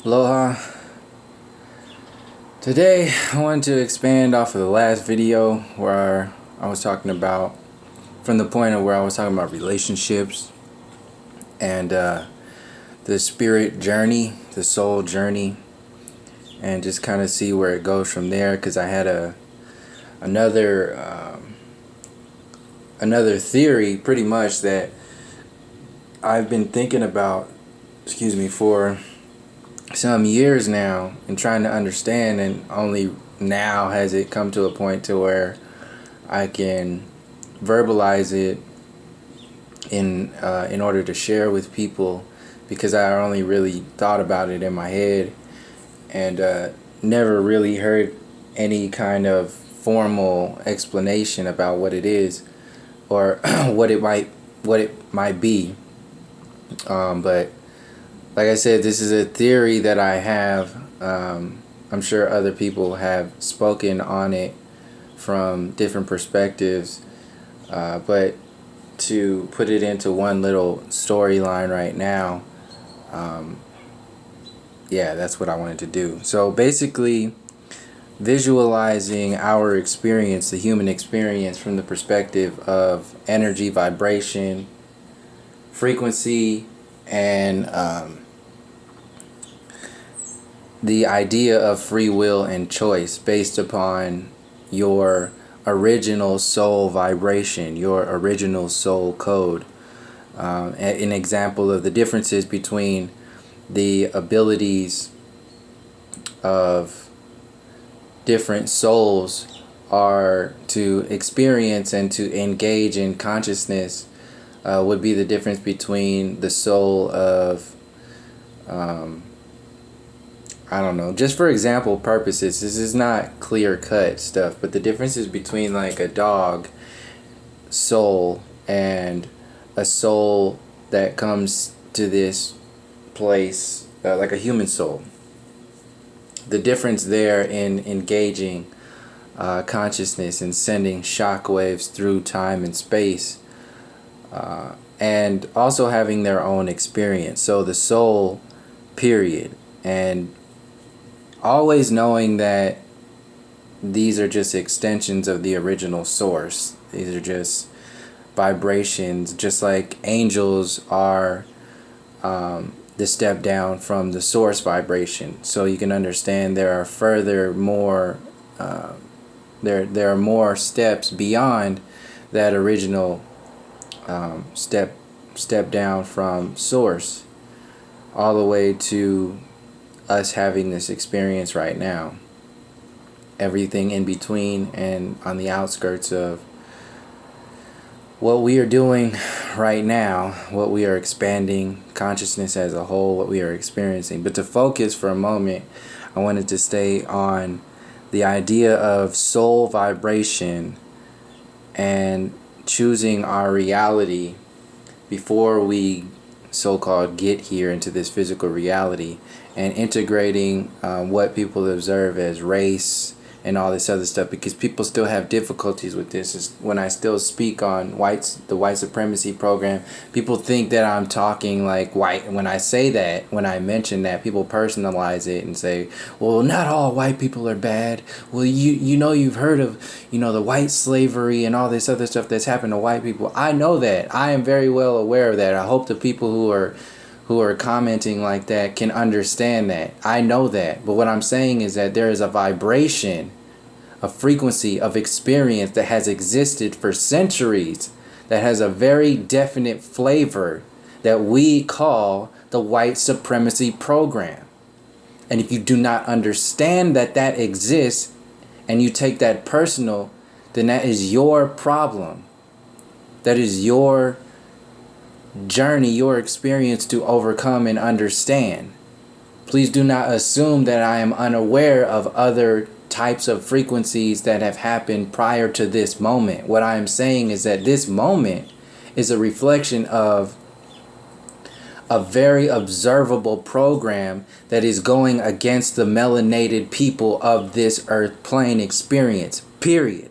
Aloha. Today I wanted to expand off of the last video where I was talking about, from the point of where I was talking about relationships and the spirit journey, the soul journey, and just kind of see where it goes from there, because I had another theory pretty much that I've been thinking about, for some years now and trying to understand, and only now has it come to a point to where I can verbalize it in order to share with people, because I only really thought about it in my head and never really heard any kind of formal explanation about what it is or what it might be. But like I said, this is a theory that I have. I'm sure other people have spoken on it from different perspectives, but to put it into one little storyline right now, yeah, that's what I wanted to do. So basically, visualizing our experience, the human experience, from the perspective of energy, vibration, frequency, and the idea of free will and choice based upon your original soul vibration, your original soul code. An example of the differences between the abilities of different souls are to experience and to engage in consciousness would be the difference between the soul of I don't know, just for example purposes, this is not clear-cut stuff, but the differences between like a dog soul and a soul that comes to this place, like a human soul. The difference there in engaging consciousness and sending shockwaves through time and space, and also having their own experience. So the soul, period. And always knowing that these are just extensions of the original source. These are just vibrations, just like angels are the step down from the source vibration. So you can understand there are further more there are more steps beyond that original step down from source, all the way to us having this experience right now. Everything in between and on the outskirts of what we are doing right now, what we are expanding consciousness as a whole, what we are experiencing. But to focus for a moment, I wanted to stay on the idea of soul vibration and choosing our reality before we so-called get here into this physical reality, and integrating what people observe as race and all this other stuff, because people still have difficulties with this. Is when I still speak on the white supremacy program, people think that I'm talking like white. When I say that, when I mention that, people personalize it and say, well, not all white people are bad. Well, you've heard of, the white slavery and all this other stuff that's happened to white people. I know that. I am very well aware of that. I hope the people who are commenting like that can understand that. I know that. But what I'm saying is that there is a vibration, a frequency of experience that has existed for centuries, that has a very definite flavor that we call the white supremacy program. And if you do not understand that that exists, and you take that personal, then that is your problem. That is your journey, your experience to overcome and understand. Please do not assume that I am unaware of other types of frequencies that have happened prior to this moment. What I am saying is that this moment is a reflection of a very observable program that is going against the melanated people of this earth plane experience, period.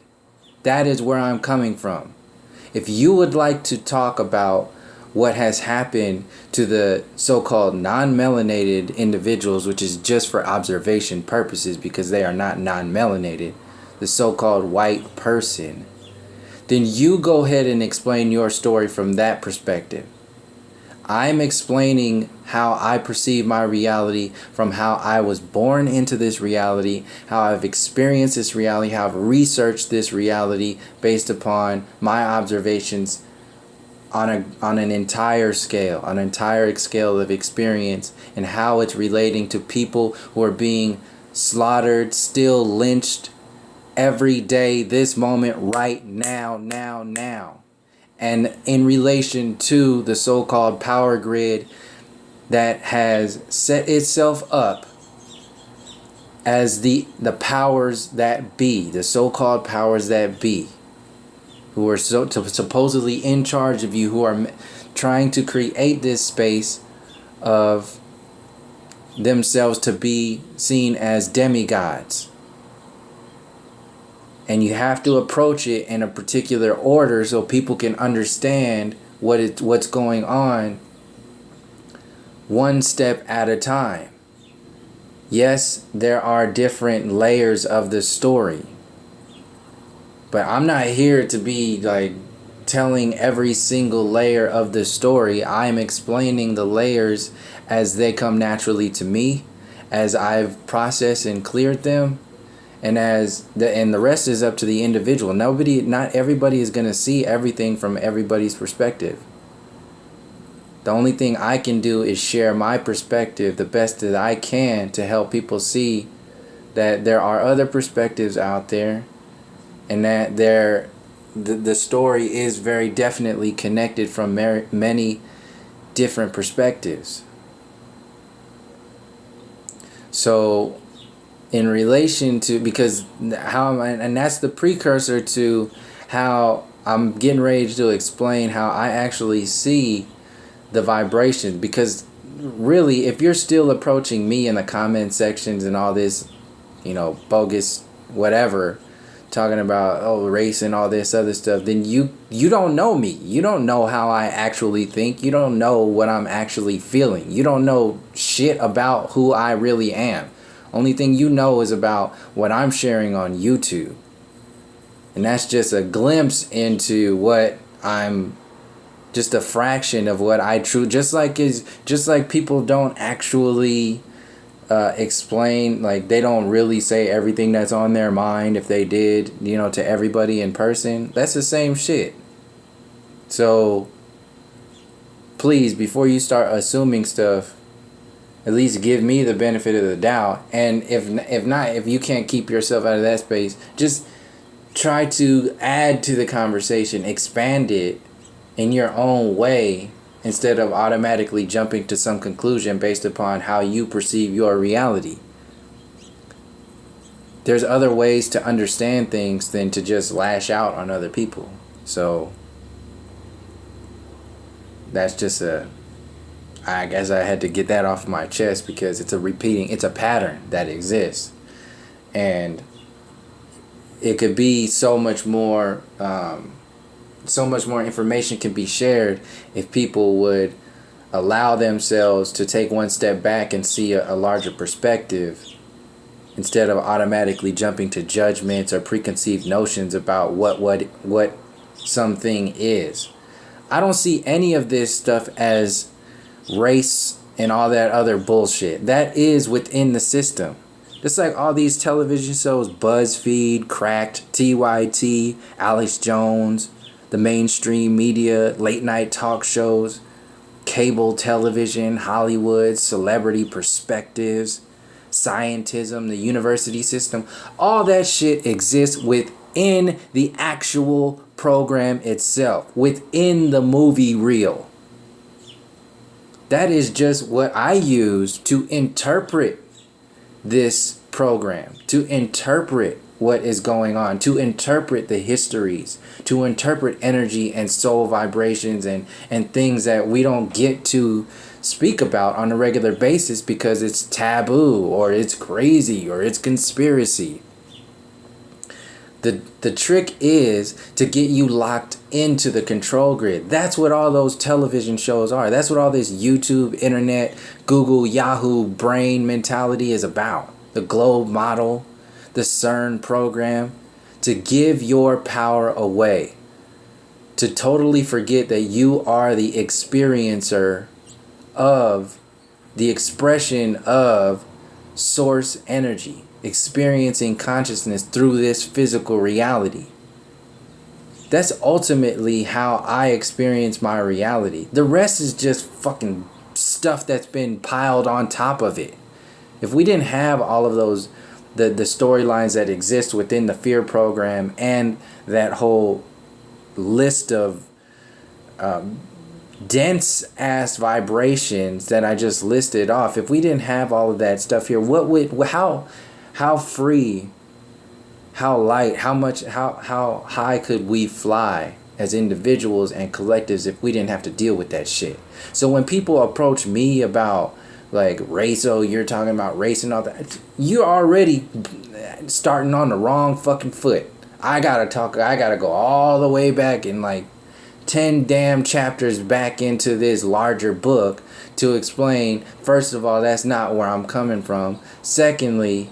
That is where I'm coming from. If you would like to talk about what has happened to the so-called non-melanated individuals, which is just for observation purposes because they are not non-melanated, the so-called white person, then you go ahead and explain your story from that perspective. I'm explaining how I perceive my reality from how I was born into this reality, how I've experienced this reality, how I've researched this reality based upon my observations on an entire scale of experience, and how it's relating to people who are being slaughtered, still lynched every day, this moment, right now. And in relation to the so-called power grid that has set itself up as the powers that be, the so-called powers that be, who are supposedly in charge of you, who are trying to create this space of themselves to be seen as demigods. And you have to approach it in a particular order so people can understand what's going on one step at a time. Yes, there are different layers of the story. But I'm not here to be like telling every single layer of the story. I'm explaining the layers as they come naturally to me, as I've processed and cleared them. And the rest is up to the individual. Not everybody is going to see everything from everybody's perspective. The only thing I can do is share my perspective the best that I can to help people see that there are other perspectives out there, and that the story is very definitely connected from many different perspectives. So in relation to, because and that's the precursor to how I'm getting ready to explain how I actually see the vibration. Because really, if you're still approaching me in the comment sections and all this, bogus whatever, talking about race and all this other stuff, then you don't know me. You don't know how I actually think. You don't know what I'm actually feeling. You don't know shit about who I really am. Only thing you know is about what I'm sharing on YouTube. And that's just a glimpse into what I'm, just a fraction of what I just like people don't actually explain, like they don't really say everything that's on their mind. If they did, to everybody in person, that's the same shit. So please, before you start assuming stuff, at least give me the benefit of the doubt. And if you can't keep yourself out of that space, just try to add to the conversation, expand it in your own way, instead of automatically jumping to some conclusion based upon how you perceive your reality. There's other ways to understand things than to just lash out on other people. So that's just I guess I had to get that off my chest, because it's a pattern that exists. And it could be so much more information can be shared if people would allow themselves to take one step back and see a larger perspective, instead of automatically jumping to judgments or preconceived notions about what something is. I don't see any of this stuff as race and all that other bullshit. That is within the system. Just like all these television shows, BuzzFeed, Cracked, TYT, Alex Jones, the mainstream media, late night talk shows, cable television, Hollywood, celebrity perspectives, scientism, the university system, all that shit exists within the actual program itself, within the movie reel. That is just what I use to interpret this program, to interpret what is going on, to interpret the histories, to interpret energy and soul vibrations and things that we don't get to speak about on a regular basis because it's taboo or it's crazy or it's conspiracy. The trick is to get you locked into the control grid. That's what all those television shows are. That's what all this YouTube, internet, Google, Yahoo brain mentality is about. The globe model, the CERN program, to give your power away. To totally forget that you are the experiencer of the expression of source energy, experiencing consciousness through this physical reality. That's ultimately how I experience my reality. The rest is just fucking stuff that's been piled on top of it. If we didn't have all of those, the storylines that exist within the fear program and that whole list of dense ass vibrations that I just listed off, if we didn't have all of that stuff here, what would, how free, how light, how high could we fly as individuals and collectives if we didn't have to deal with that shit? So when people approach me about like race, oh, you're talking about race and all that, you're already starting on the wrong fucking foot. I gotta go all the way back in like 10 damn chapters back into this larger book to explain, first of all, that's not where I'm coming from. Secondly,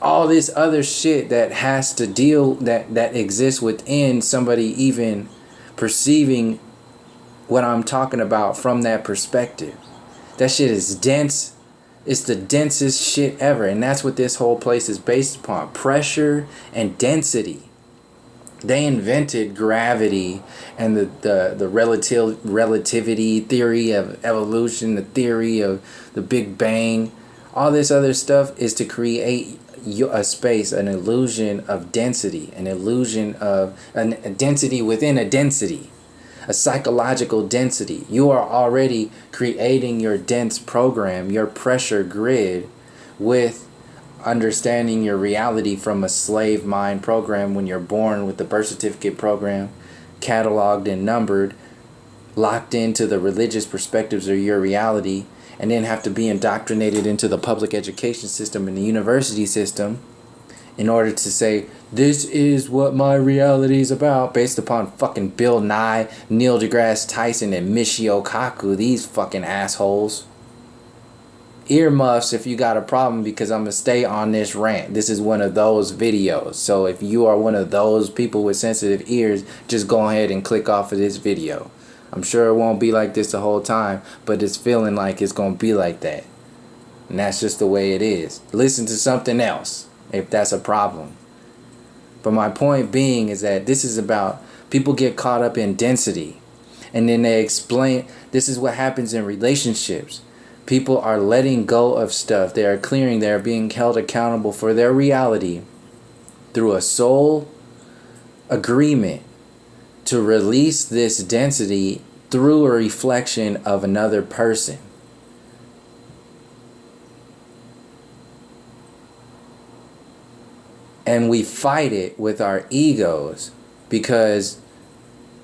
all this other shit that has to deal, that exists within somebody even perceiving what I'm talking about from that perspective. That shit is dense. It's the densest shit ever. And that's what this whole place is based upon. Pressure and density. They invented gravity and the relativity theory of evolution, the theory of the Big Bang. All this other stuff is to create a space, an illusion of density, an illusion of a density within a density, a psychological density. You are already creating your dense program, your pressure grid, with understanding your reality from a slave mind program when you're born, with the birth certificate program cataloged and numbered, locked into the religious perspectives of your reality, and then have to be indoctrinated into the public education system and the university system in order to say, this is what my reality is about, based upon fucking Bill Nye, Neil deGrasse Tyson, and Michio Kaku, these fucking assholes. Earmuffs if you got a problem, because I'm going to stay on this rant. This is one of those videos. So if you are one of those people with sensitive ears, just go ahead and click off of this video. I'm sure it won't be like this the whole time, but it's feeling like it's going to be like that. And that's just the way it is. Listen to something else if that's a problem. But my point being is that this is about, people get caught up in density. And then they explain, this is what happens in relationships. People are letting go of stuff. They are clearing. They are being held accountable for their reality through a soul agreement to release this density through a reflection of another person. And we fight it with our egos because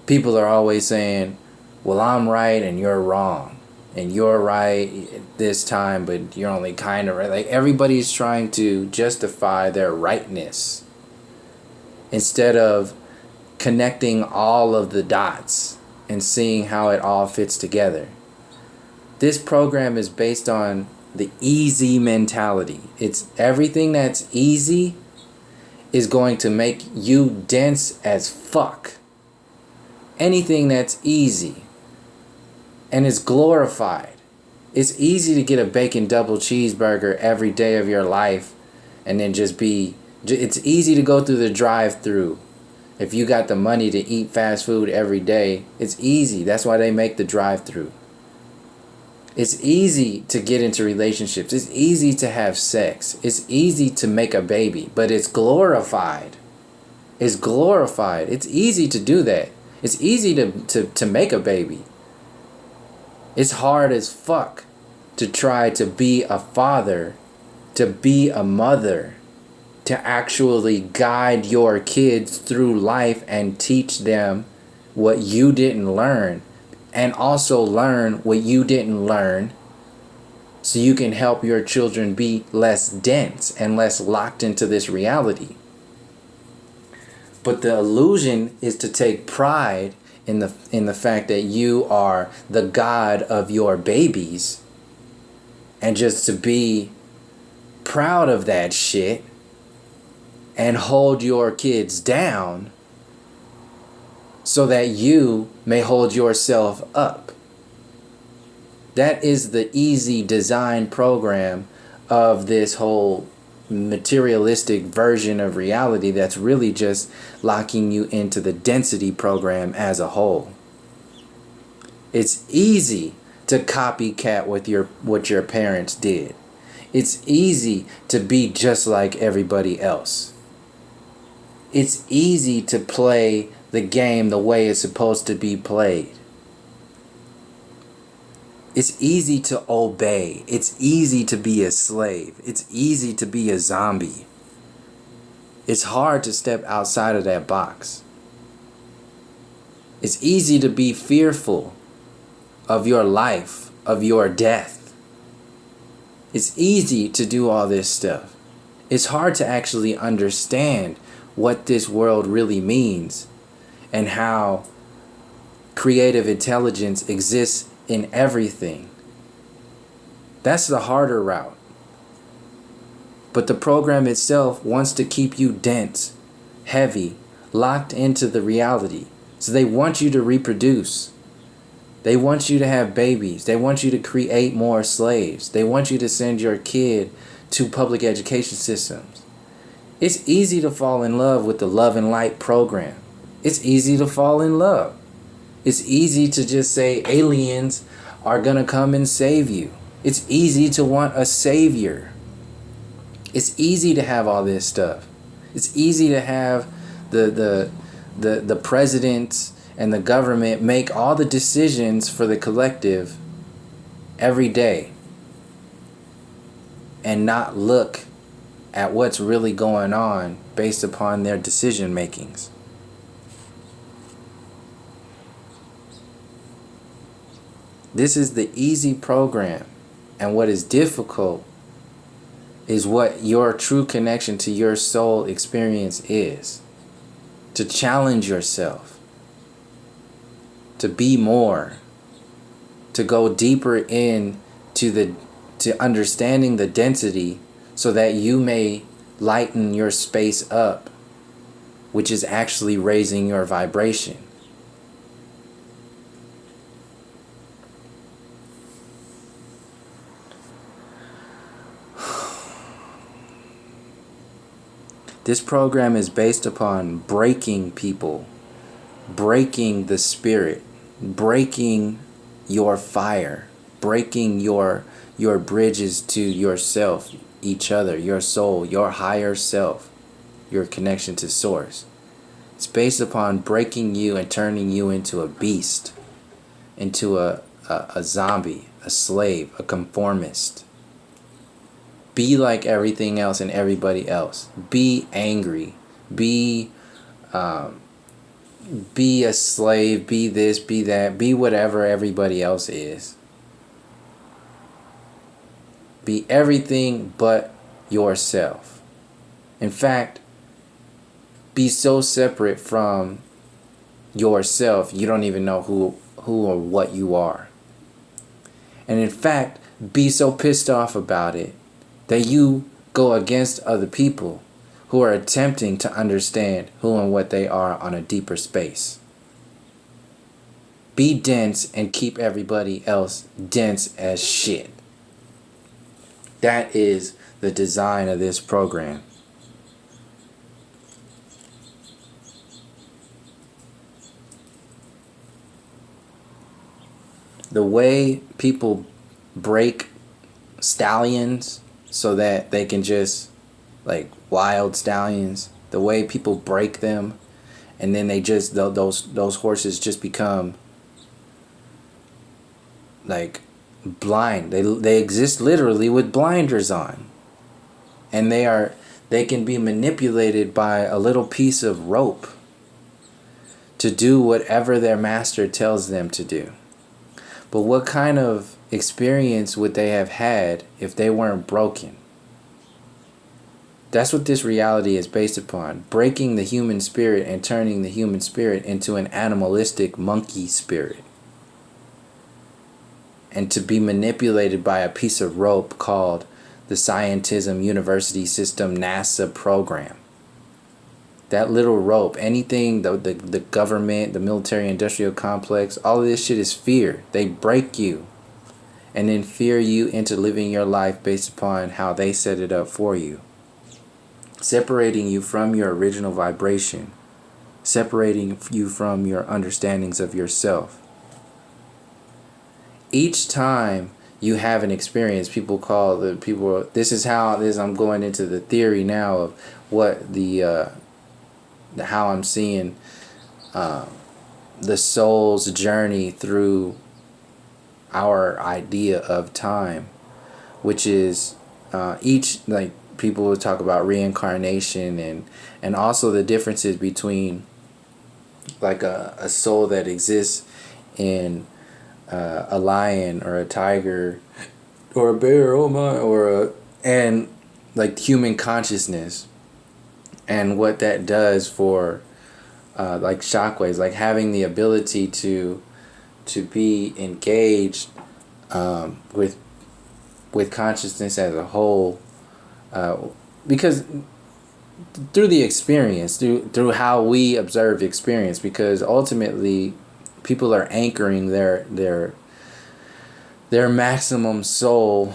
people are always saying, well, I'm right and you're wrong. And you're right this time, but you're only kind of right. Like, everybody's trying to justify their rightness instead of connecting all of the dots and seeing how it all fits together. This program is based on the easy mentality. It's everything that's easy is going to make you dense as fuck. Anything that's easy and it's glorified. It's easy to get a bacon double cheeseburger every day of your life and then just be, it's easy to go through the drive-through. If you got the money to eat fast food every day, it's easy. That's why they make the drive-through. It's easy to get into relationships. It's easy to have sex. It's easy to make a baby, but it's glorified. It's glorified. It's easy to do that. It's easy to make a baby. It's hard as fuck to try to be a father, to be a mother, to actually guide your kids through life and teach them what you didn't learn, and also learn what you didn't learn, so you can help your children be less dense and less locked into this reality. But the illusion is to take pride in the fact that you are the God of your babies, and just to be proud of that shit and hold your kids down so that you may hold yourself up. That is the easy design program of this whole materialistic version of reality that's really just locking you into the density program as a whole. It's easy to copycat what your parents did. It's easy to be just like everybody else. It's easy to play the game the way it's supposed to be played. It's easy to obey. It's easy to be a slave. It's easy to be a zombie. It's hard to step outside of that box. It's easy to be fearful of your life, of your death. It's easy to do all this stuff. It's hard to actually understand what this world really means and how creative intelligence exists in everything. That's the harder route. But the program itself wants to keep you dense, heavy, locked into the reality. So they want you to reproduce. They want you to have babies. They want you to create more slaves. They want you to send your kid to public education systems. It's easy to fall in love with the love and light program. It's easy to fall in love. It's easy to just say aliens are going to come and save you. It's easy to want a savior. It's easy to have all this stuff. It's easy to have the presidents and the government make all the decisions for the collective every day and not look at what's really going on based upon their decision makings. This is the easy program, and what is difficult is what your true connection to your soul experience is. To challenge yourself, to be more, to go deeper into to understanding the density so that you may lighten your space up, which is actually raising your vibration. This program is based upon breaking people, breaking the spirit, breaking your fire, breaking your bridges to yourself, each other, your soul, your higher self, your connection to source. It's based upon breaking you and turning you into a beast, into a zombie, a slave, a conformist. Be like everything else and everybody else. Be angry. Be a slave. Be this, be that. Be whatever everybody else is. Be everything but yourself. In fact, be so separate from yourself you don't even know who or what you are. And in fact, be so pissed off about it that you go against other people who are attempting to understand who and what they are on a deeper space. Be dense and keep everybody else dense as shit. That is the design of this program. The way people break stallions so that they can just, like wild stallions, the way people break them and then they just, those horses just become like blind. They exist literally with blinders on, and they can be manipulated by a little piece of rope to do whatever their master tells them to do. But what kind of experience would they have had if they weren't broken? That's what this reality is based upon. Breaking the human spirit and turning the human spirit into an animalistic monkey spirit. And to be manipulated by a piece of rope called the Scientism University System NASA program. That little rope, anything, the government, the military industrial complex, all of this shit is fear. They break you and then fear you into living your life based upon how they set it up for you. Separating you from your original vibration. Separating you from your understandings of yourself. Each time you have an experience, this is how it is. I'm going into the theory now of what how I'm seeing the soul's journey through our idea of time, which is like people will talk about reincarnation and also the differences between like a soul that exists in a lion or a tiger or a bear, and like human consciousness and what that does for like shockwaves, like having the ability to be engaged with consciousness as a whole, because through the experience, through how we observe experience, because ultimately people are anchoring their maximum soul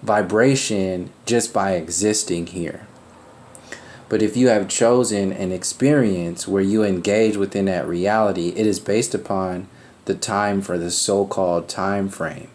vibration just by existing here. But if you have chosen an experience where you engage within that reality, it is based upon the time for the so-called time frame.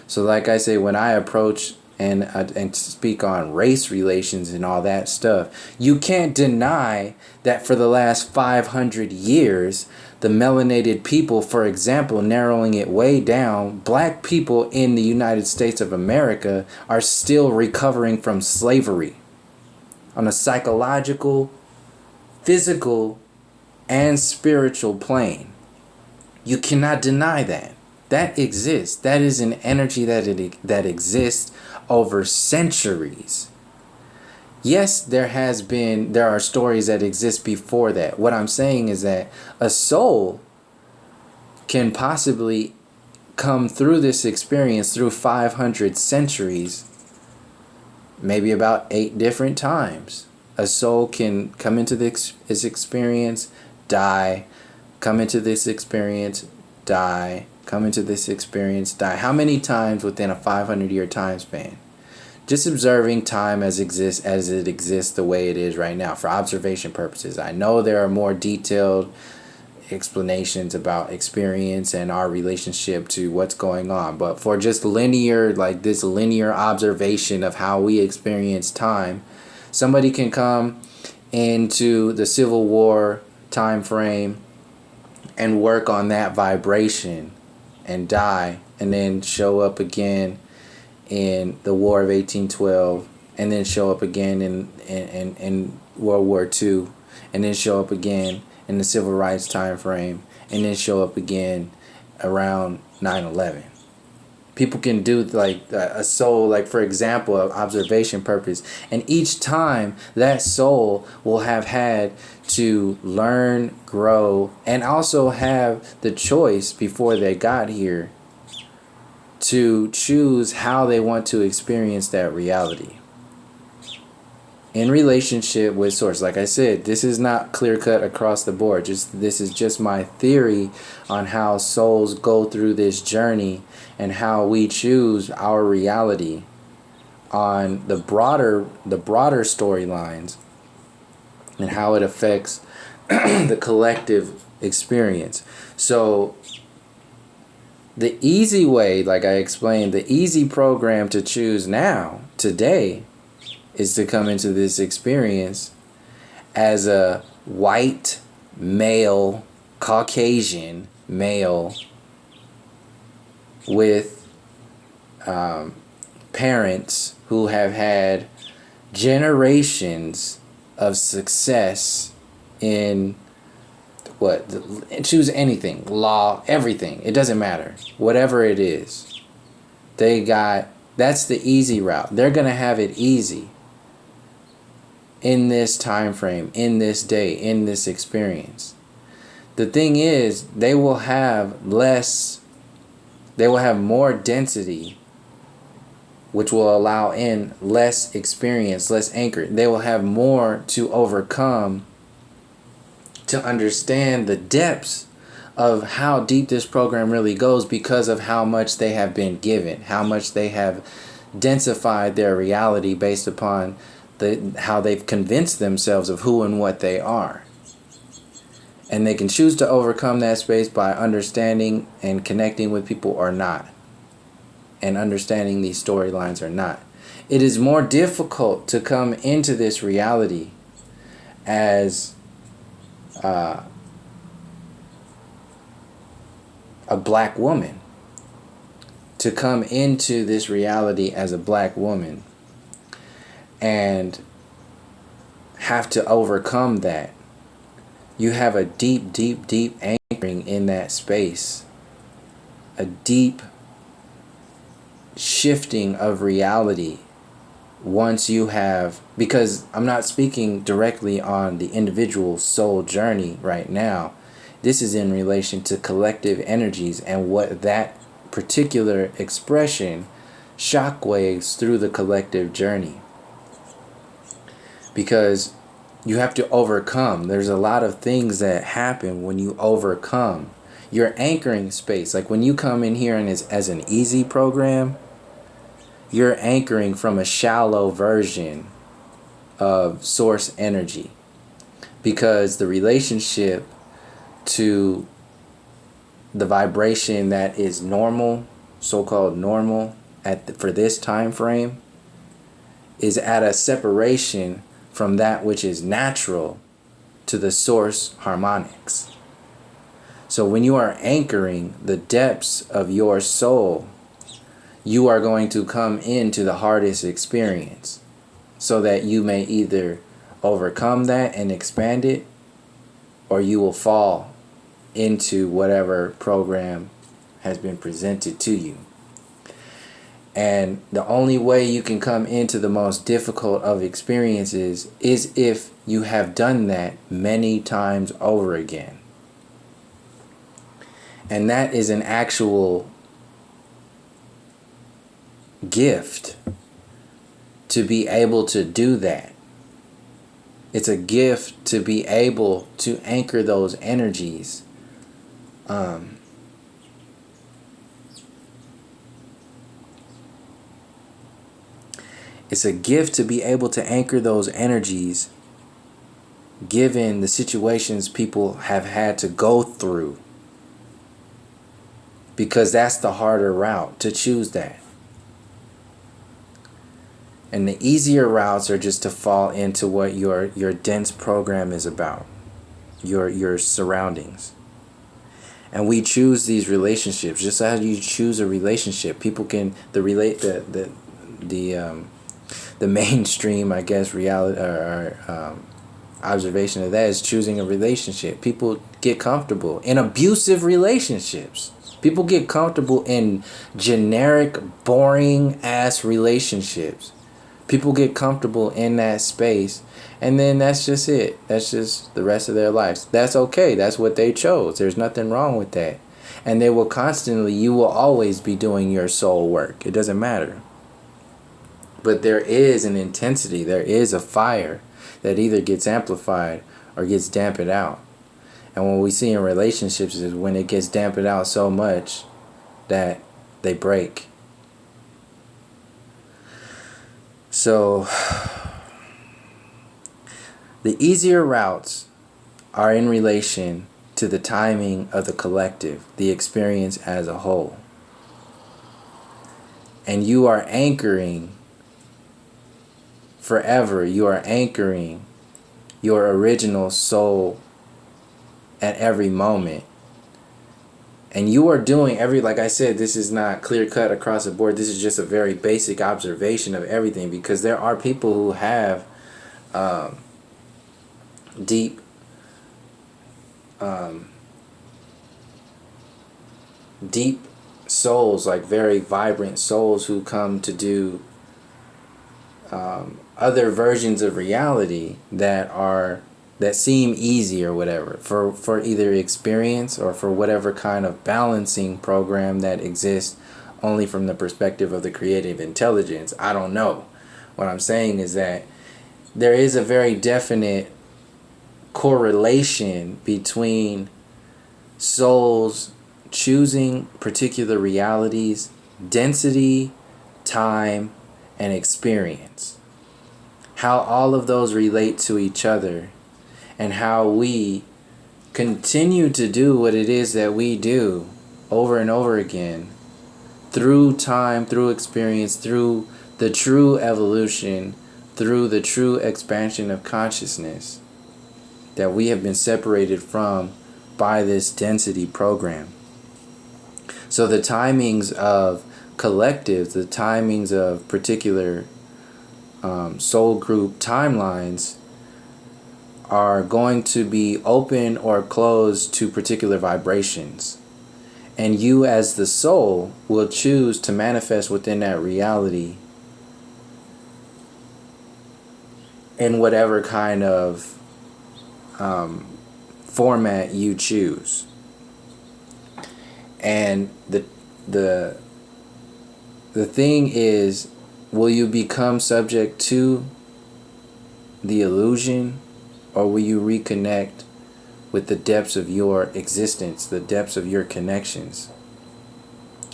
So like I say, when I approach and speak on race relations and all that stuff, you can't deny that for the last 500 years, the melanated people, for example, narrowing it way down, black people in the United States of America are still recovering from slavery on a psychological, physical, and spiritual plane. You cannot deny that. That exists. That is an energy that exists over centuries. Yes, there are stories that exist before that. What I'm saying is that a soul can possibly come through this experience through 500 centuries, maybe about 8 different times. A soul can come into this experience, die, come into this experience, die, come into this experience, die. How many times within a 500-year time span? Just observing time as it exists the way it is right now for observation purposes. I know there are more detailed explanations about experience and our relationship to what's going on, but for just linear observation of how we experience time, somebody can come into the Civil War time frame and work on that vibration and die, and then show up again in the War of 1812, and then show up again in World War II, and then show up again in the Civil Rights time frame, and then show up again around 9/11. People can do like a soul, like for example, of observation purpose, and each time that soul will have had to learn, grow, and also have the choice before they got here to choose how they want to experience that reality in relationship with source. Like I said, this is not clear cut across the board. This is just my theory on how souls go through this journey and how we choose our reality on the broader storylines and how it affects the collective experience. So the easy way, like I explained, the easy program to choose now, today, is to come into this experience as a white male, Caucasian male with parents who have had generations of success in choose anything, law, everything. It doesn't matter. Whatever it is. That's the easy route. They're going to have it easy. in this time frame, in this day, in this experience. The thing is, they will have more density, which will allow in less experience, less anchor. They will have more to overcome to understand the depths of how deep this program really goes, because of how much they have been given, how much they have densified their reality based upon how they've convinced themselves of who and what they are. And they can choose to overcome that space by understanding and connecting with people or not, and understanding these storylines or not. It is more difficult to come into this reality as a black woman, to come into this reality as a black woman and have to overcome that. You have a deep, deep, deep anchoring in that space, a deep shifting of reality once you have, because I'm not speaking directly on the individual soul journey right now. This is in relation to collective energies and what that particular expression shockwaves through the collective journey. Because you have to overcome. There's a lot of things that happen when you overcome. Your anchoring space, like when you come in here and as an easy program, you're anchoring from a shallow version of source energy, because the relationship to the vibration that is normal, so-called normal for this time frame, is at a separation from that which is natural to the source harmonics. So when you are anchoring the depths of your soul, you are going to come into the hardest experience, so that you may either overcome that and expand it, or you will fall into whatever program has been presented to you. And the only way you can come into the most difficult of experiences is if you have done that many times over again. And that is an actual gift, to be able to do that. It's a gift to be able to anchor those energies. It's a gift to be able to anchor those energies, given the situations people have had to go through. Because that's the harder route, to choose that. And the easier routes are just to fall into what your dense program is about, your surroundings. And we choose these relationships just as you choose a relationship. People can the mainstream, I guess, reality or observation of that is choosing a relationship. People get comfortable in abusive relationships. People get comfortable in generic, boring ass relationships. People get comfortable in that space, and then that's just it. That's just the rest of their lives. That's okay. That's what they chose. There's nothing wrong with that. And they will constantly, you will always be doing your soul work. It doesn't matter. But there is an intensity, there is a fire that either gets amplified or gets dampened out. And what we see in relationships is when it gets dampened out so much that they break. So the easier routes are in relation to the timing of the collective, the experience as a whole. And you are anchoring forever. You are anchoring your original soul at every moment. And you are doing like I said, this is not clear cut across the board. This is just a very basic observation of everything, because there are people who have deep souls, like very vibrant souls, who come to do other versions of reality that seem easy or whatever for either experience or for whatever kind of balancing program that exists only from the perspective of the creative intelligence. I don't know. What I'm saying is that there is a very definite correlation between souls choosing particular realities, density, time, and experience. How all of those relate to each other, and how we continue to do what it is that we do over and over again through time, through experience, through the true evolution, through the true expansion of consciousness that we have been separated from by this density program. So the timings of collectives, the timings of particular soul group timelines are going to be open or closed to particular vibrations. And you as the soul will choose to manifest within that reality in whatever kind of format you choose. And the thing is, will you become subject to the illusion, or will you reconnect with the depths of your existence, the depths of your connections,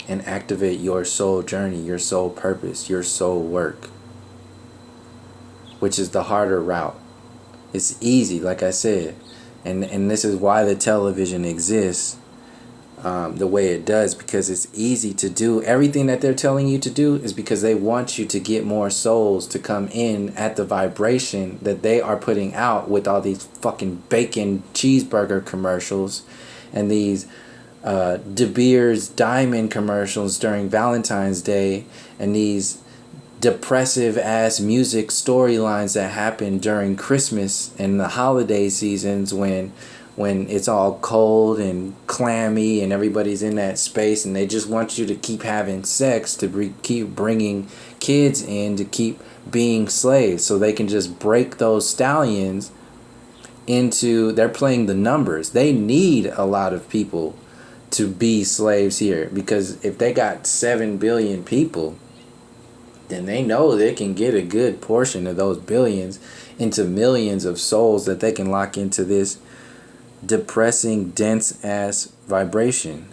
and activate your soul journey, your soul purpose, your soul work, which is the harder route. It's easy, like I said, and this is why the television exists the way it does, because it's easy to do. Everything that they're telling you to do is because they want you to get more souls to come in at the vibration that they are putting out with all these fucking bacon cheeseburger commercials and these De Beers diamond commercials during Valentine's Day, and these depressive ass music storylines that happen during Christmas and the holiday seasons when it's all cold and clammy and everybody's in that space, and they just want you to keep having sex, to keep bringing kids in, to keep being slaves, so they can just break those stallions into, they're playing the numbers. They need a lot of people to be slaves here, because if they got 7 billion people, then they know they can get a good portion of those billions into millions of souls that they can lock into this depressing, dense ass vibration.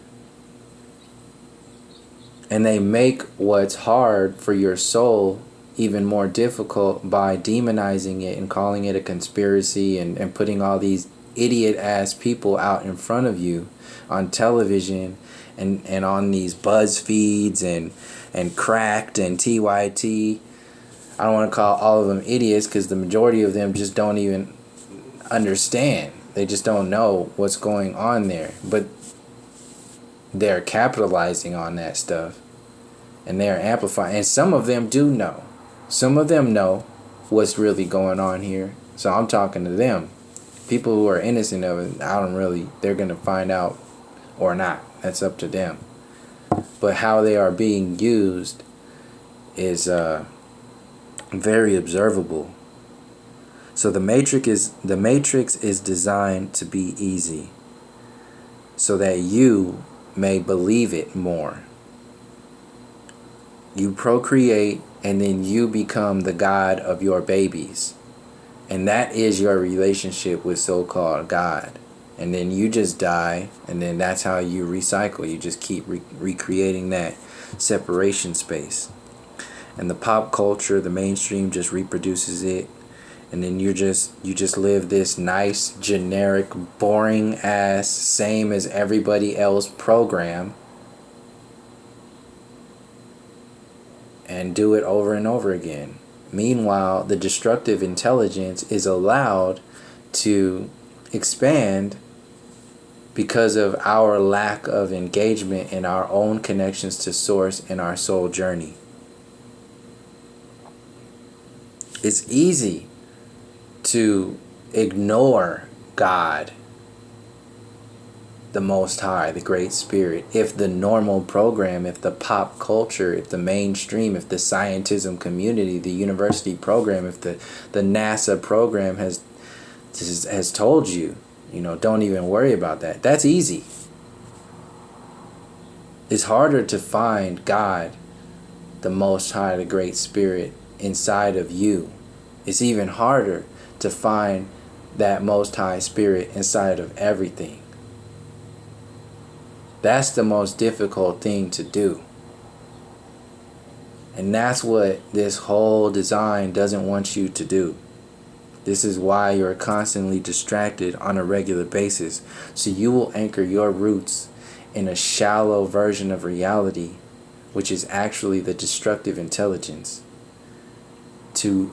And they make what's hard for your soul even more difficult by demonizing it and calling it a conspiracy, and putting all these idiot ass people out in front of you on television and on these buzz feeds and Cracked and TYT. I don't want to call all of them idiots, because the majority of them just don't even understand. They just don't know what's going on there. But they're capitalizing on that stuff, and they're amplifying. And some of them do know. Some of them know what's really going on here. So I'm talking to them. People who are innocent of it, they're going to find out or not. That's up to them. But how they are being used is very observable. So the matrix is designed to be easy, so that you may believe it more. You procreate, and then you become the God of your babies. And that is your relationship with so-called God. And then you just die, and then that's how you recycle. You just keep recreating that separation space. And the pop culture, the mainstream, just reproduces it. And then you just live this nice, generic, boring ass, same as everybody else program, and do it over and over again. Meanwhile, the destructive intelligence is allowed to expand because of our lack of engagement in our own connections to source in our soul journey. It's easy to ignore God. the Most High, the Great Spirit, if the normal program, if the pop culture, if the mainstream, if the scientism community, the university program, if the NASA program has told you, don't even worry about that. That's easy. It's harder to find God, the Most High, the Great Spirit, inside of you. It's even harder to find that Most High Spirit inside of everything. That's the most difficult thing to do. And that's what this whole design doesn't want you to do. This is why you're constantly distracted on a regular basis. So you will anchor your roots in a shallow version of reality, which is actually the destructive intelligence. To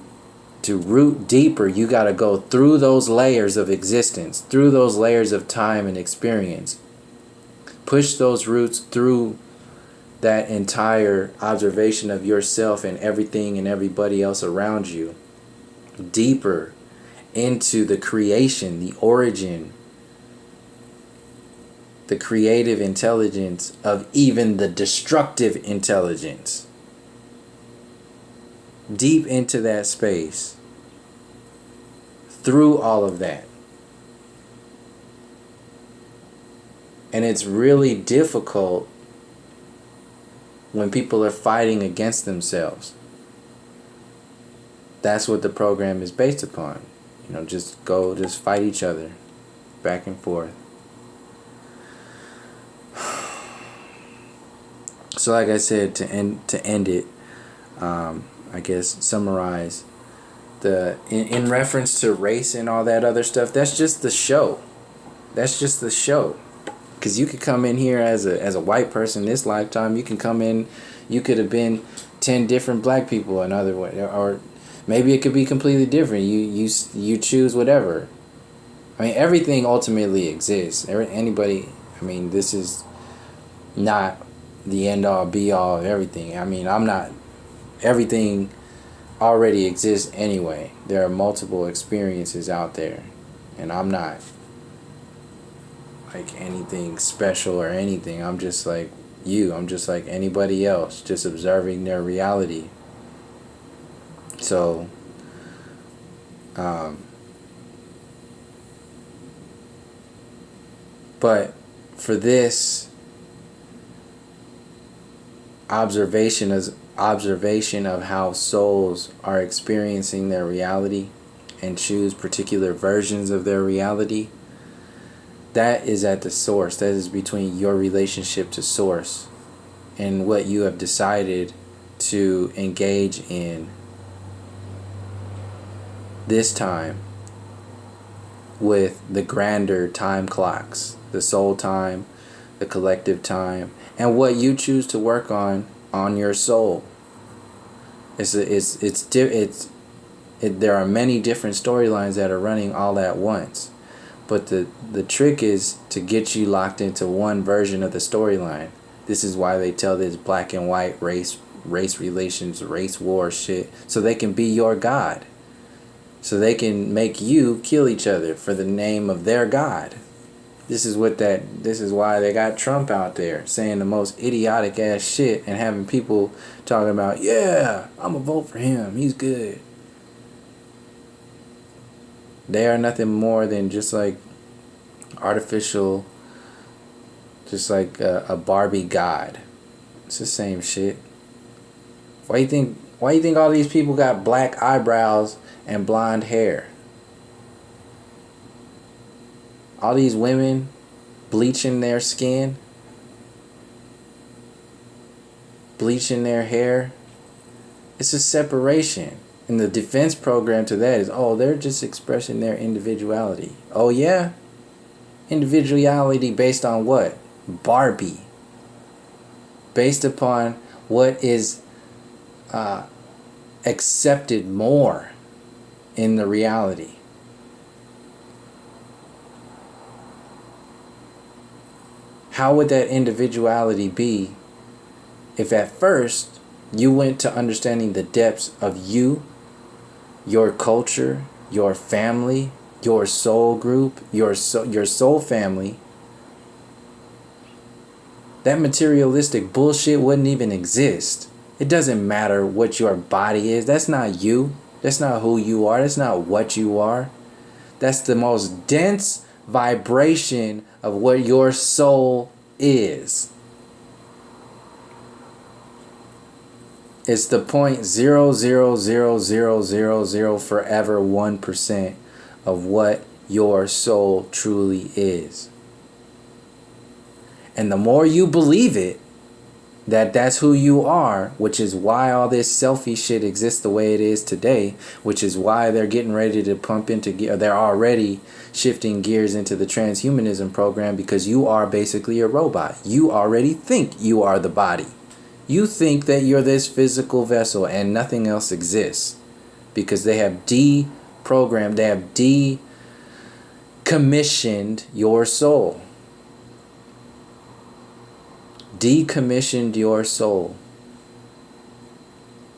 root deeper, you got to go through those layers of existence, through those layers of time and experience. Push those roots through that entire observation of yourself and everything and everybody else around you, deeper into the creation, the origin, the creative intelligence of even the destructive intelligence. Deep into that space, through all of that. And it's really difficult when people are fighting against themselves. That's what the program is based upon. Just fight each other back and forth. So like I said, to end it, I guess summarize in reference to race and all that other stuff, that's just the show. That's just the show. Because you could come in here as a white person this lifetime. You can come in, you could have been 10 different black people another way, or maybe it could be completely different. You choose whatever. I mean, everything ultimately exists. Anybody. I mean, this is not the end all be all of everything. I mean, I'm not. Everything already exists anyway. There are multiple experiences out there, and I'm not like anything special or anything. I'm just like you. I'm just like anybody else, just observing their reality. So, but for this observation of how souls are experiencing their reality and choose particular versions of their reality, that is at the source. That is between your relationship to source and what you have decided to engage in this time with the grander time clocks, the soul time, the collective time, and what you choose to work on your soul. There are many different storylines that are running all at once, but the trick is to get you locked into one version of the storyline. This is why they tell this black and white race relations, race war shit, so they can be your god. So they can make you kill each other for the name of their god. This is why they got Trump out there saying the most idiotic ass shit and having people talking about, yeah, I'm gonna vote for him, he's good. They are nothing more than just like artificial, just like a Barbie god. It's the same shit. Why you think all these people got black eyebrows and blonde hair? All these women bleaching their skin, bleaching their hair. It's a separation. And the defense program to that is, they're just expressing their individuality. Oh yeah? Individuality based on what? Barbie. Based upon what is accepted more in the reality. How would that individuality be if at first you went to understanding the depths of you, your culture, your family, your soul group, your soul family, That materialistic bullshit wouldn't even exist. It doesn't matter what your body is. That's not you. That's not who you are. That's not what you are. That's the most dense vibration of what your soul is. It's the 0.0000000 forever 1% of what your soul truly is. And the more you believe it, that that's who you are, which is why all this selfie shit exists the way it is today, which is why they're getting ready to pump into gear. They're already shifting gears into the transhumanism program, because you are basically a robot. You already think you are the body. You think that you're this physical vessel and nothing else exists, because they have deprogrammed, they have decommissioned your soul. Decommissioned your soul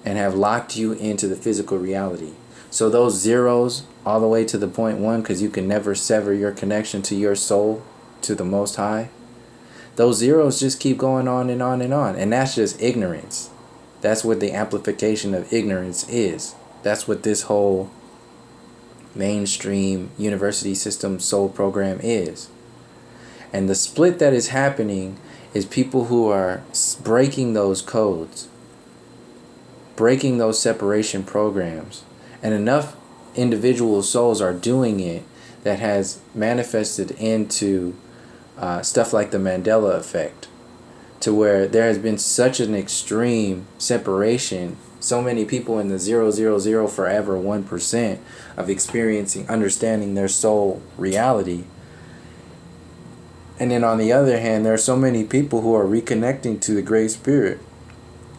and have locked you into the physical reality. So those zeros all the way to the 0.1, because you can never sever your connection to your soul, to the Most High. Those zeros just keep going on and on and on. And that's just ignorance. That's what the amplification of ignorance is. That's what this whole mainstream university system soul program is. And the split that is happening is people who are breaking those codes, breaking those separation programs. And enough individual souls are doing it that has manifested into stuff like the Mandela effect, to where there has been such an extreme separation, so many people in the 0.000 forever 1% of experiencing, understanding their soul reality. And then on the other hand, there are so many people who are reconnecting to the Great Spirit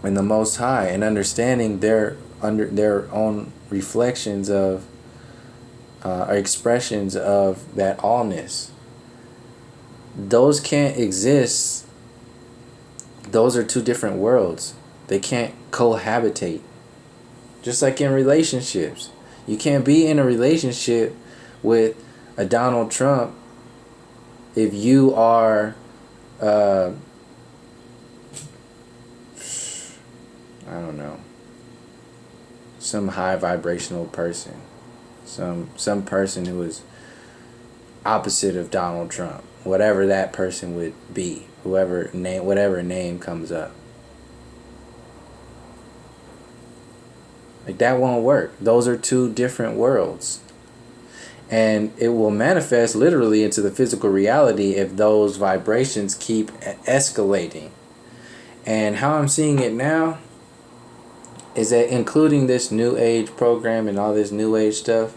and the Most High, and understanding their own reflections of or expressions of that allness. Those can't exist. Those are two different worlds. They can't cohabitate. Just like in relationships. You can't be in a relationship with a Donald Trump if you are I don't know, some high vibrational person, some person who is opposite of Donald Trump, whatever that person would be, whatever name comes up. Like, that won't work. Those are two different worlds. And it will manifest literally into the physical reality if those vibrations keep escalating. And how I'm seeing it now is that, including this New Age program and all this New Age stuff,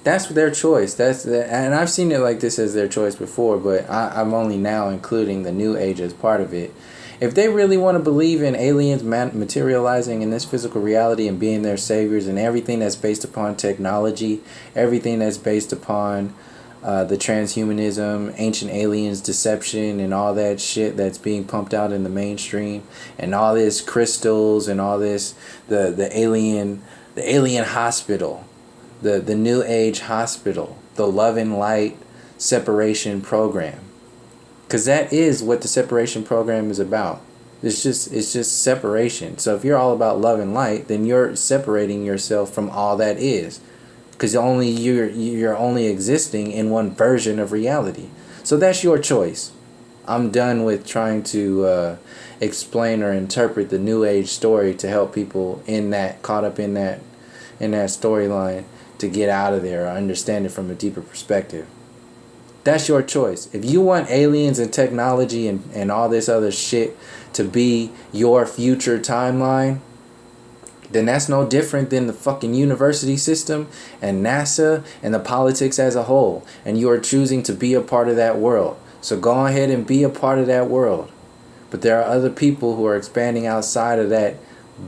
that's their choice. And I've seen it like this as their choice before, but I'm only now including the New Age as part of it. If they really want to believe in aliens materializing in this physical reality and being their saviors, and everything that's based upon technology, everything that's based upon the transhumanism, ancient aliens, deception, and all that shit that's being pumped out in the mainstream, and all this crystals and all this, the alien hospital, the New Age hospital, the love and light separation program. Because that is what the separation program is about. It's just separation. So if you're all about love and light, then you're separating yourself from all that is. Because you're only existing in one version of reality. So that's your choice. I'm done with trying to explain or interpret the New Age story to help people caught up in that storyline to get out of there or understand it from a deeper perspective. That's your choice. If you want aliens and technology and all this other shit to be your future timeline, then that's no different than the fucking university system and NASA and the politics as a whole. And you are choosing to be a part of that world. So go ahead and be a part of that world. But there are other people who are expanding outside of that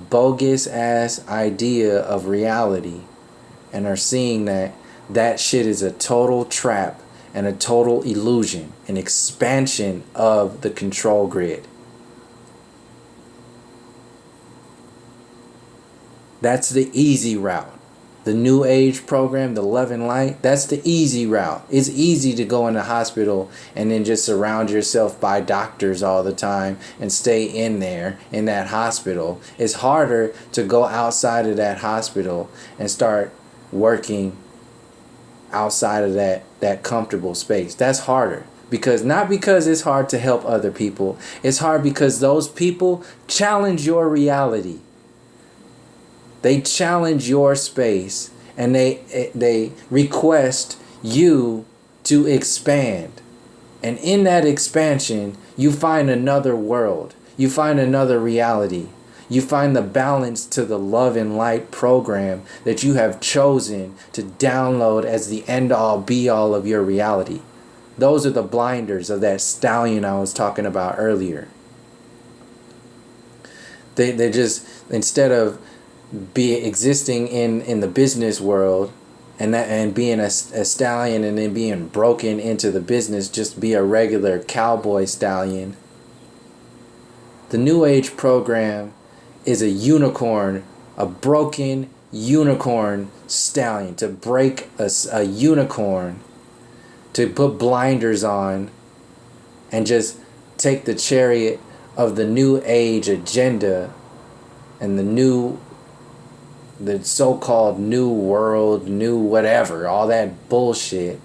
bogus ass idea of reality and are seeing that shit is a total trap and a total illusion, an expansion of the control grid. That's the easy route. The New Age program, the Love and Light, that's the easy route. It's easy to go in the hospital and then just surround yourself by doctors all the time and stay in there in that hospital. It's harder to go outside of that hospital and start working outside of that comfortable space. That's harder. Not because it's hard to help other people. It's hard because those people challenge your reality. They challenge your space, and they request you to expand. And in that expansion, you find another world. You find another reality. You find the balance to the Love and Light program that you have chosen to download as the end-all be-all of your reality. Those are the blinders of that stallion I was talking about earlier. They just, instead of existing in the business world and being a stallion and then being broken into the business, just be a regular cowboy stallion. The New Age program is a unicorn, a broken unicorn stallion. To break a unicorn, to put blinders on and just take the chariot of the New Age agenda and the so-called new world, new whatever, all that bullshit.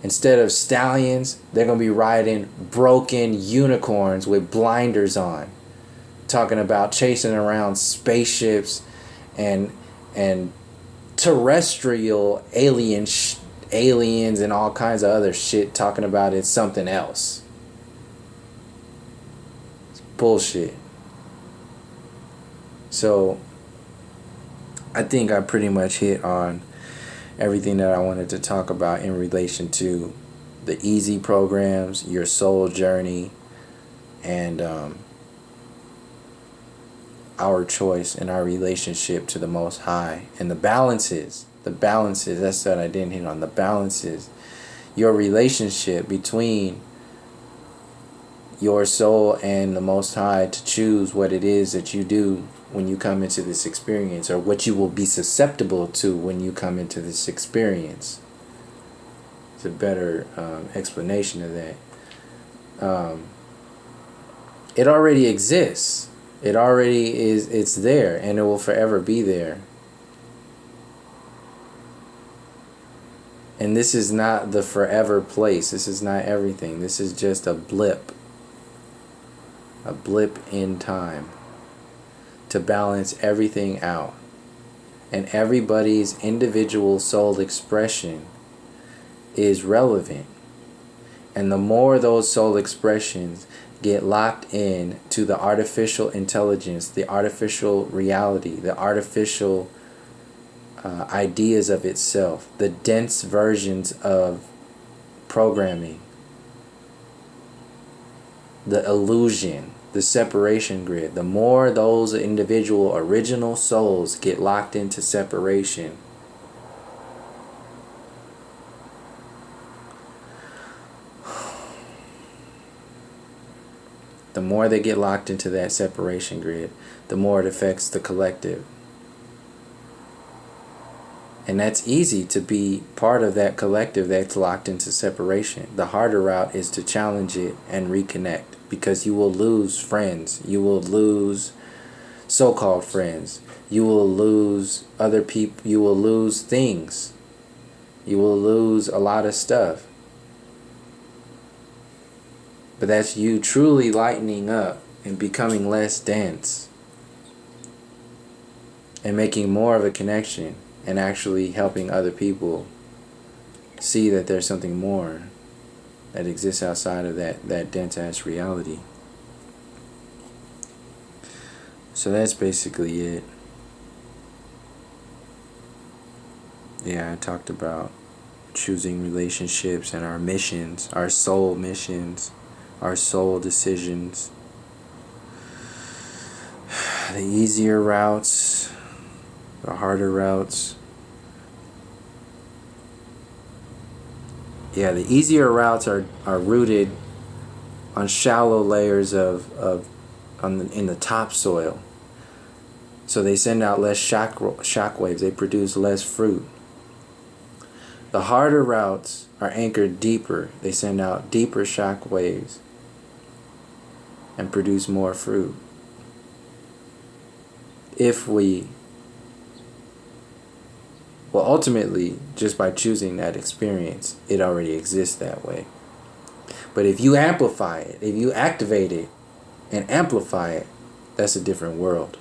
Instead of stallions, they're going to be riding broken unicorns with blinders on. Talking about chasing around spaceships and terrestrial aliens and all kinds of other shit, talking about it's something else. It's bullshit. So I think I pretty much hit on everything that I wanted to talk about in relation to the easy programs, your soul journey, and our choice and our relationship to the Most High, and the balances, that's what I didn't hit on, the balances, your relationship between your soul and the Most High to choose what it is that you do when you come into this experience, or what you will be susceptible to when you come into this experience. It's a better explanation of that. It already exists. It already is. It's there, and it will forever be there. And this is not the forever place. This is not everything. This is just a blip in time to balance everything out. And everybody's individual soul expression is relevant. And the more those soul expressions get locked in to the artificial intelligence, the artificial reality, the artificial ideas of itself, the dense versions of programming, the illusion, the separation grid, the more those individual original souls get locked into separation, the more they get locked into that separation grid, the more it affects the collective. And that's easy to be part of that collective that's locked into separation. The harder route is to challenge it and reconnect, because you will lose friends. You will lose so-called friends. You will lose other people. You will lose things. You will lose a lot of stuff. But that's you truly lightening up and becoming less dense and making more of a connection and actually helping other people see that there's something more that exists outside of that dense-ass reality. So that's basically it. Yeah, I talked about choosing relationships and our missions, our soul missions, our soul decisions, the easier routes, the harder routes. Yeah, the easier routes are rooted on shallow layers in the topsoil. So they send out less shock waves. They produce less fruit. The harder routes are anchored deeper. They send out deeper shock waves and produce more fruit. Well, ultimately, just by choosing that experience, it already exists that way. But if you amplify it, if you activate it and amplify it, that's a different world.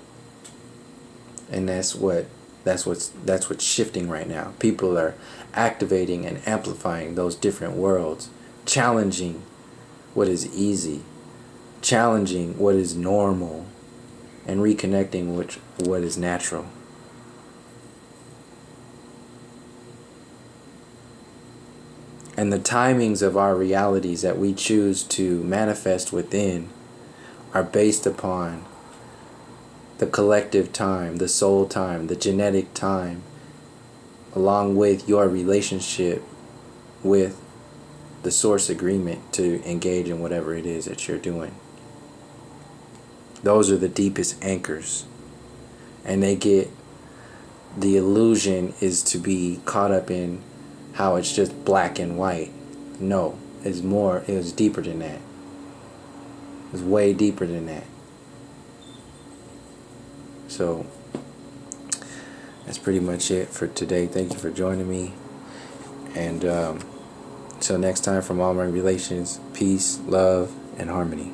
And that's what's shifting right now. People are activating and amplifying those different worlds, challenging what is easy, challenging what is normal, and reconnecting with what is natural. And the timings of our realities that we choose to manifest within are based upon the collective time, the soul time, the genetic time, along with your relationship with the source agreement to engage in whatever it is that you're doing. Those are the deepest anchors. And the illusion is to be caught up in how it's just black and white. No, it's deeper than that. It's way deeper than that. So that's pretty much it for today. Thank you for joining me. And until next time, from all my relations, peace, love, and harmony.